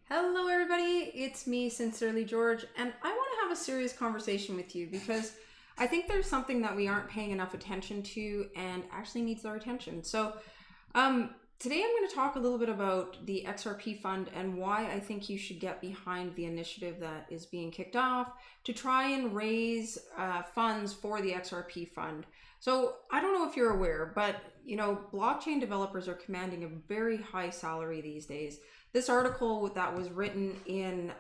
Hello everybody, it's me, Sincerely George, and I want to have a serious conversation with you because I think there's something that we aren't paying enough attention to and actually needs our attention. So today I'm going to talk a little bit about the XRP Fund and why I think you should get behind the initiative that is being kicked off to try and raise funds for the XRP Fund. So I don't know if you're aware, but blockchain developers are commanding a very high salary these days. This article that was written in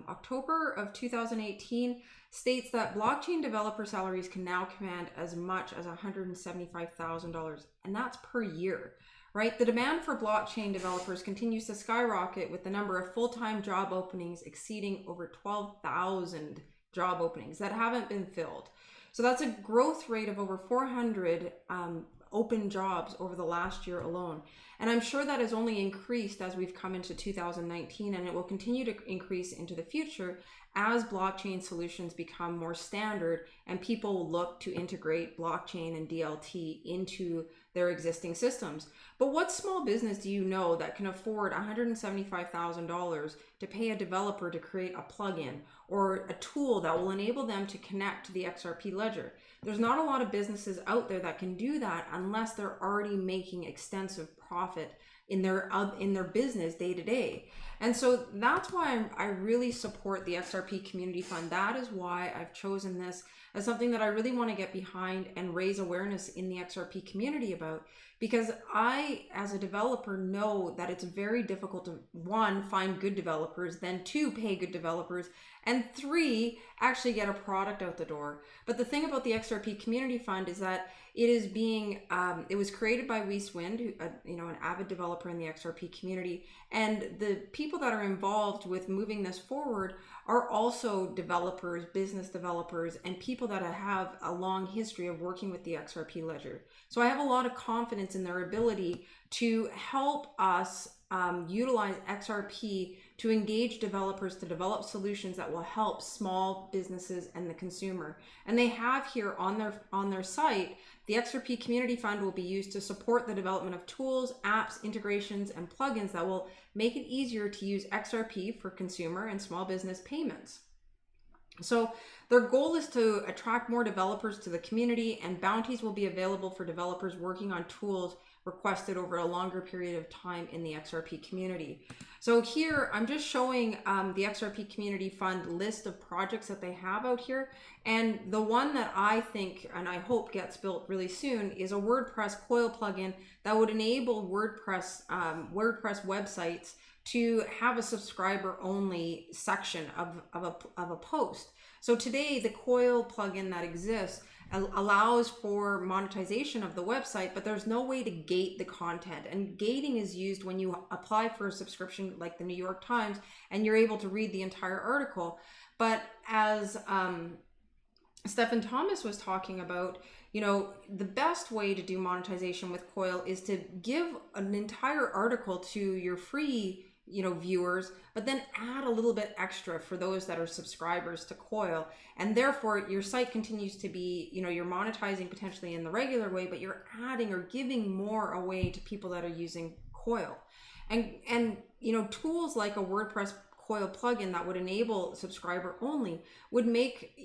October of 2018 states that blockchain developer salaries can now command as much as $175,000, and that's per year, right? The demand for blockchain developers continues to skyrocket with the number of full-time job openings exceeding over 12,000 job openings that haven't been filled. So that's a growth rate of over 400 open jobs over the last year alone. And I'm sure that has only increased as we've come into 2019, and it will continue to increase into the future as blockchain solutions become more standard and people look to integrate blockchain and DLT into their existing systems. But what small business do you know that can afford $175,000 to pay a developer to create a plugin or a tool that will enable them to connect to the XRP ledger? There's not a lot of businesses out there that can do that unless they're already making extensive profit in their business day to day. And so that's why I really support the XRP Community Fund. That is why I've chosen this as something that I really want to get behind and raise awareness in the XRP community about, because I, as a developer, know that it's very difficult to, one, find good developers, then two, pay good developers, and three, actually get a product out the door. But the thing about the XRP Community Fund is that it is being, it was created by Weiss Wind, who, an avid developer in the XRP community, and the people that are involved with moving this forward are also developers, business developers, and people that have a long history of working with the XRP ledger. So I have a lot of confidence in their ability to help us utilize XRP to engage developers to develop solutions that will help small businesses and the consumer. And they have here on their site, the XRP Community Fund will be used to support the development of tools, apps, integrations, and plugins that will make it easier to use XRP for consumer and small business payments. So their goal is to attract more developers to the community, and bounties will be available for developers working on tools requested over a longer period of time in the XRP community. So here I'm just showing the XRP Community Fund list of projects that they have out here. And the one that I think and I hope gets built really soon is a WordPress coil plugin that would enable WordPress websites to have a subscriber only section of a post. So today the coil plugin that exists allows for monetization of the website, but there's no way to gate the content. And gating is used when you apply for a subscription like the New York Times and you're able to read the entire article. But as Stephen Thomas was talking about, the best way to do monetization with coil is to give an entire article to your free viewers, but then add a little bit extra for those that are subscribers to coil, and therefore your site continues to be, you're monetizing potentially in the regular way, but you're adding or giving more away to people that are using coil. And tools like a WordPress coil plugin that would enable subscriber only would make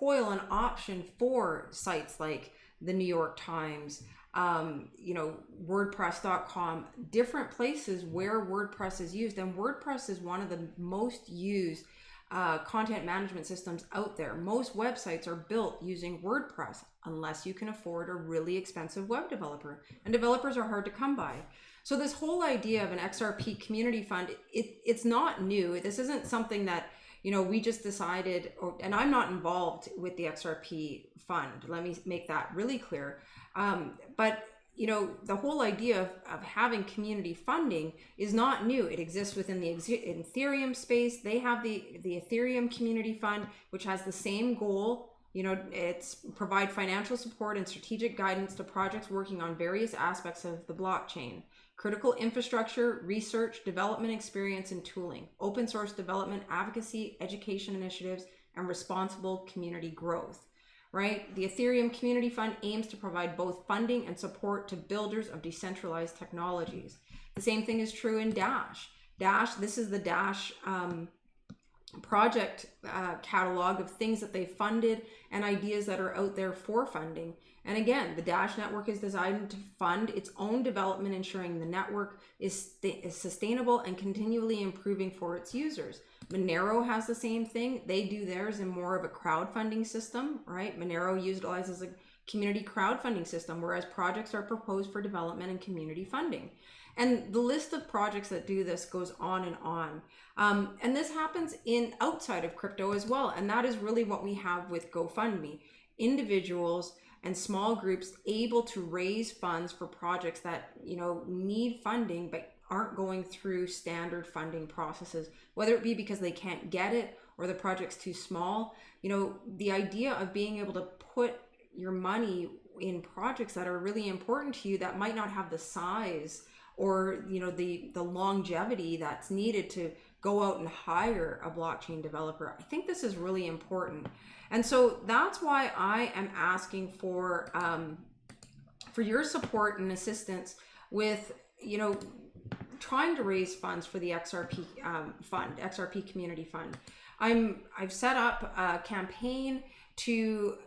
coil an option for sites like the New York Times, WordPress.com, different places where WordPress is used. And WordPress is one of the most used content management systems out there. Most websites are built using WordPress unless you can afford a really expensive web developer, and developers are hard to come by. So this whole idea of an XRP Community Fund, it's not new. This isn't something that we just decided, and I'm not involved with the XRP Fund. Let me make that really clear. But the whole idea of having community funding is not new. It exists within the Ethereum space. They have the Ethereum Community Fund, which has the same goal. It's provide financial support and strategic guidance to projects working on various aspects of the blockchain. Critical infrastructure, research, development experience, and tooling, open source development, advocacy, education initiatives, and responsible community growth, right? The Ethereum Community Fund aims to provide both funding and support to builders of decentralized technologies. The same thing is true in Dash. Dash, this is the Dash project catalog of things that they funded and ideas that are out there for funding. And again, the Dash network is designed to fund its own development, ensuring the network is sustainable and continually improving for its users. Monero has the same thing. They do theirs in more of a crowdfunding system, right? Monero utilizes a community crowdfunding system, whereas projects are proposed for development and community funding. And the list of projects that do this goes on and on. And this happens outside of crypto as well. And that is really what we have with GoFundMe. Individuals and small groups able to raise funds for projects that, need funding, but aren't going through standard funding processes, whether it be because they can't get it or the project's too small. The idea of being able to put your money in projects that are really important to you that might not have the size or the longevity that's needed to go out and hire a blockchain developer. I think this is really important. And so that's why I am asking for your support and assistance with, trying to raise funds for the XRP fund, XRP Community Fund. I've set up a campaign to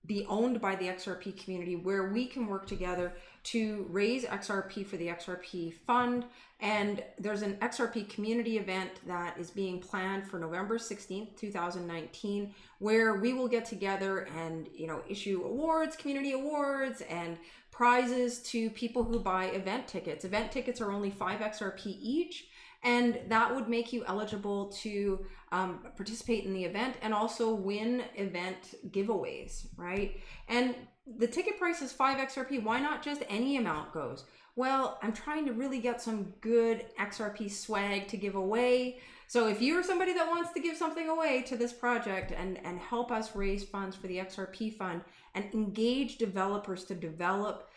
be owned by the XRP community where we can work together to raise XRP for the XRP fund. And there's an XRP community event that is being planned for November 16th, 2019, where we will get together and, issue awards, community awards, and prizes to people who buy event tickets. Event tickets are only 5 XRP each. And that would make you eligible to participate in the event and also win event giveaways, right? And the ticket price is 5 XRP. Why not just any amount goes? Well, I'm trying to really get some good XRP swag to give away. So if you're somebody that wants to give something away to this project and help us raise funds for the XRP fund and engage developers to develop,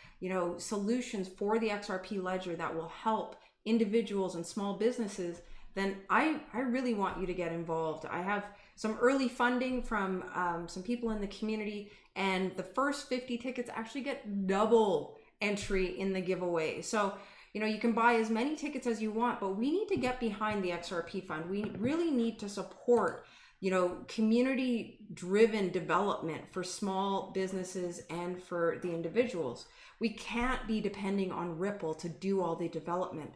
solutions for the XRP ledger that will help individuals and small businesses, then I really want you to get involved. I have some early funding from some people in the community, and the first 50 tickets actually get double entry in the giveaway. So, you can buy as many tickets as you want, but we need to get behind the XRP fund. We really need to support, community-driven development for small businesses and for the individuals. We can't be depending on Ripple to do all the development.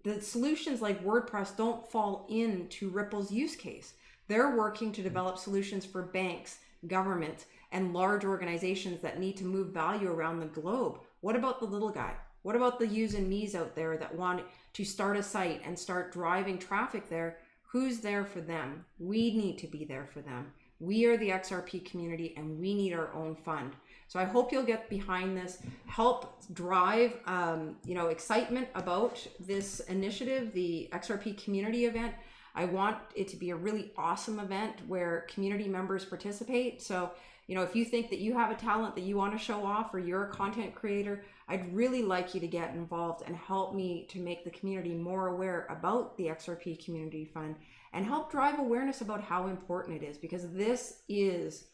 The solutions like WordPress don't fall into Ripple's use case. They're working to develop solutions for banks, governments, and large organizations that need to move value around the globe. What about the little guy? What about the yous and me's out there that want to start a site and start driving traffic there? Who's there for them? We need to be there for them. We are the XRP community and we need our own fund. So I hope you'll get behind this, help drive, excitement about this initiative, the XRP community event. I want it to be a really awesome event where community members participate. So, if you think that you have a talent that you want to show off or you're a content creator, I'd really like you to get involved and help me to make the community more aware about the XRP Community Fund and help drive awareness about how important it is, because this is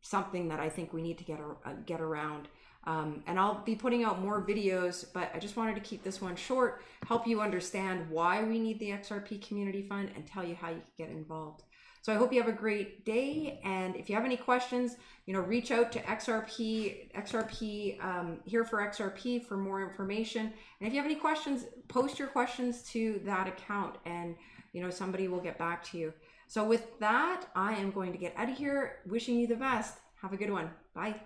something that I think we need to get around. And I'll be putting out more videos, but I just wanted to keep this one short, help you understand why we need the XRP Community Fund and tell you how you can get involved. So I hope you have a great day. And if you have any questions, reach out to XRP here for XRP for more information. And if you have any questions, post your questions to that account and, somebody will get back to you. So with that, I am going to get out of here. Wishing you the best. Have a good one. Bye.